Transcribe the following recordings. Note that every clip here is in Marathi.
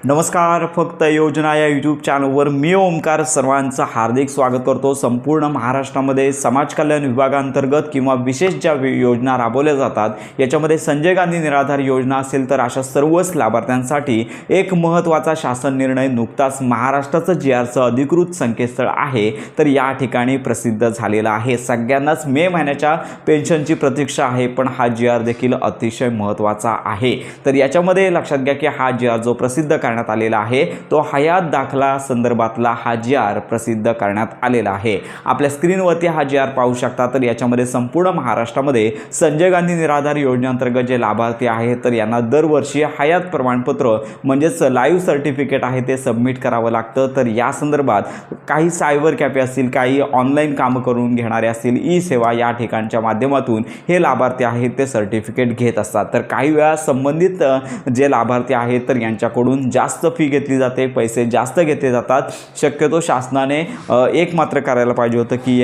नमस्कार. फक्त योजना या यूट्यूब चॅनलवर मी ओमकार सर्वांचं हार्दिक स्वागत करतो. संपूर्ण महाराष्ट्रामध्ये समाज कल्याण विभागांतर्गत किंवा विशेष ज्या योजना राबवल्या जातात याच्यामध्ये संजय गांधी निराधार योजना असेल तर अशा सर्वच लाभार्थ्यांसाठी एक महत्त्वाचा शासन निर्णय नुकताच महाराष्ट्राचं GRचं अधिकृत संकेतस्थळ आहे तर या ठिकाणी प्रसिद्ध झालेला आहे. सगळ्यांनाच मे महिन्याच्या पेन्शनची प्रतीक्षा आहे, पण हा GR देखील अतिशय महत्त्वाचा आहे. तर याच्यामध्ये लक्षात घ्या की हा GR जो प्रसिद्ध करण्यात आलेला आहे तो हयात दाखला संदर्भातला हा GR प्रसिद्ध करण्यात आलेला आहे. आपल्या स्क्रीनवरती हा GR पाहू शकता. तर याच्यामध्ये संपूर्ण महाराष्ट्रामध्ये संजय गांधी निराधार योजनेअंतर्गत जे लाभार्थी आहेत तर यांना दरवर्षी हयात प्रमाणपत्र म्हणजेच लाईव्ह सर्टिफिकेट आहे ते सबमिट करावं लागतं. तर या संदर्भात काही सायबर कॅफे असतील, काही ऑनलाईन कामं करून घेणारे असतील, ई सेवा या ठिकाणच्या माध्यमातून हे लाभार्थी आहेत ते सर्टिफिकेट घेत असतात. तर काही वेळा संबंधित जे लाभार्थी आहेत तर यांच्याकडून जास्त फी घेतली जाते, पैसे जास्त घेतले जातात. शक्यतो शासनाने एक मात्र करायला पाहिजे होतं की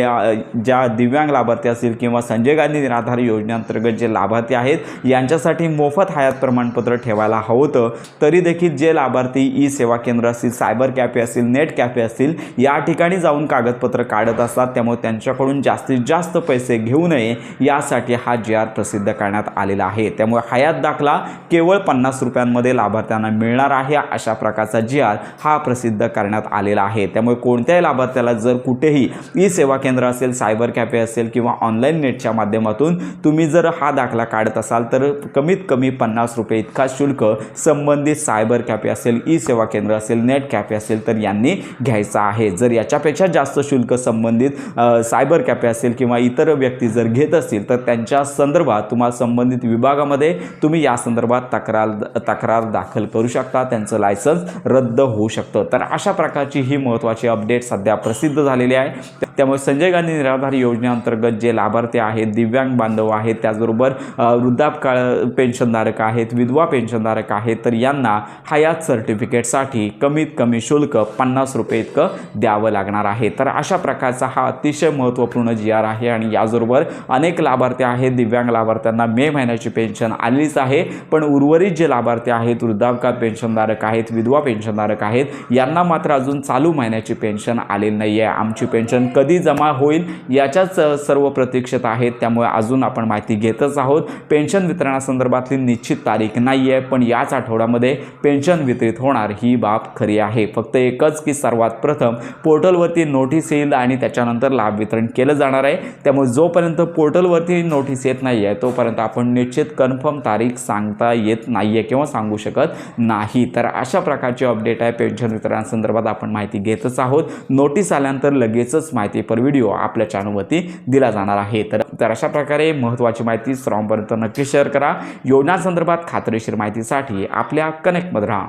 ज्या दिव्यांग लाभार्थी असतील किंवा संजय गांधी निराधार योजनेअंतर्गत जे लाभार्थी आहेत यांच्यासाठी मोफत हयात प्रमाणपत्र ठेवायला हवं होतं. तरी देखील जे लाभार्थी ई सेवा केंद्र असतील, सायबर कॅफे असतील, नेट कॅफे असतील या ठिकाणी जाऊन कागदपत्र काढत असतात, त्यामुळे त्यांच्याकडून जास्तीत जास्त पैसे घेऊ नये यासाठी हा GR प्रसिद्ध करण्यात आलेला आहे. त्यामुळे हयात दाखला केवळ 50 रुपयांमध्ये लाभार्थ्यांना मिळणार आहे अशा प्रकारचा GR हा प्रसिद्ध करण्यात आलेला आहे. त्यामुळे कोणत्याही लाभार्थ्याला जर कुठेही ई सेवा केंद्र असेल, सायबर कॅफे असेल किंवा ऑनलाईन नेटच्या माध्यमातून तुम्ही जर हा दाखला काढत असाल तर कमीत कमी 50 रुपये इतका शुल्क संबंधित सायबर कॅफे असेल, ई सेवा केंद्र असेल, नेट कॅफे असेल तर यांनी घ्यायचा आहे. जर याच्यापेक्षा जास्त शुल्क संबंधित सायबर कॅफे असेल किंवा इतर व्यक्ती जर घेत असतील तर त्यांच्या संदर्भात तुम्हाला संबंधित विभागामध्ये तुम्ही या संदर्भात तक्रार दाखल करू शकता. त्यांचं लायसन्स रद्द होऊ शकतं. तर अशा प्रकारची ही महत्त्वाची अपडेट सध्या प्रसिद्ध झालेली आहे. त्यामुळे संजय गांधी निराधार योजनेअंतर्गत जे लाभार्थी आहेत, दिव्यांग बांधव आहेत, त्याचबरोबर वृद्धापकाळ पेन्शनधारक आहेत, विधवा पेन्शनधारक आहेत तर यांना हयात सर्टिफिकेटसाठी कमीत कमी शुल्क 50 रुपये इतकं द्यावं लागणार आहे. तर अशा प्रकारचा हा अतिशय महत्त्वपूर्ण GR आहे आणि याचबरोबर अनेक लाभार्थी आहेत, दिव्यांग लाभार्थ्यांना मे महिन्याची पेन्शन आलीच आहे, पण उर्वरित जे लाभार्थी आहेत, वृद्धापकाळ पेन्शनधारक आहेत, विधवा पेन्शनधारक आहेत यांना मात्र अजून चालू महिन्याची पेन्शन आलेली नाही आहे. आमची पेन्शन कधी जमा होईल याच्याच सर्व प्रतीक्षेत आहेत. त्यामुळे अजून आपण माहिती घेतच आहोत. पेन्शन वितरणासंदर्भातली निश्चित तारीख नाही आहे, पण याच आठवड्यामध्ये पेन्शन वितरित होणार ही बाब खरी आहे. फक्त एकच की सर्वात प्रथम पोर्टलवरती नोटीस येईल आणि त्याच्यानंतर लाभ वितरण केलं जाणार आहे. त्यामुळे जोपर्यंत पोर्टलवरती नोटीस येत नाही आहे तोपर्यंत आपण निश्चित कन्फर्म तारीख सांगता येत नाही आहे किंवा सांगू शकत नाही. तर अशा प्रकारची अपडेट आहे. पेन्शन वितरणासंदर्भात आपण माहिती घेतच आहोत. नोटीस आल्यानंतर लगेचच माहिती पर व्हिडिओ आपल्या चॅनलवरती दिला जाणार आहे. तर अशा प्रकारे महत्त्वाची माहिती सर्वांपर्यंत नक्की शेअर करा. योजनांसंदर्भात खात्रीशीर माहितीसाठी आपल्या कनेक्टमध्ये राहा.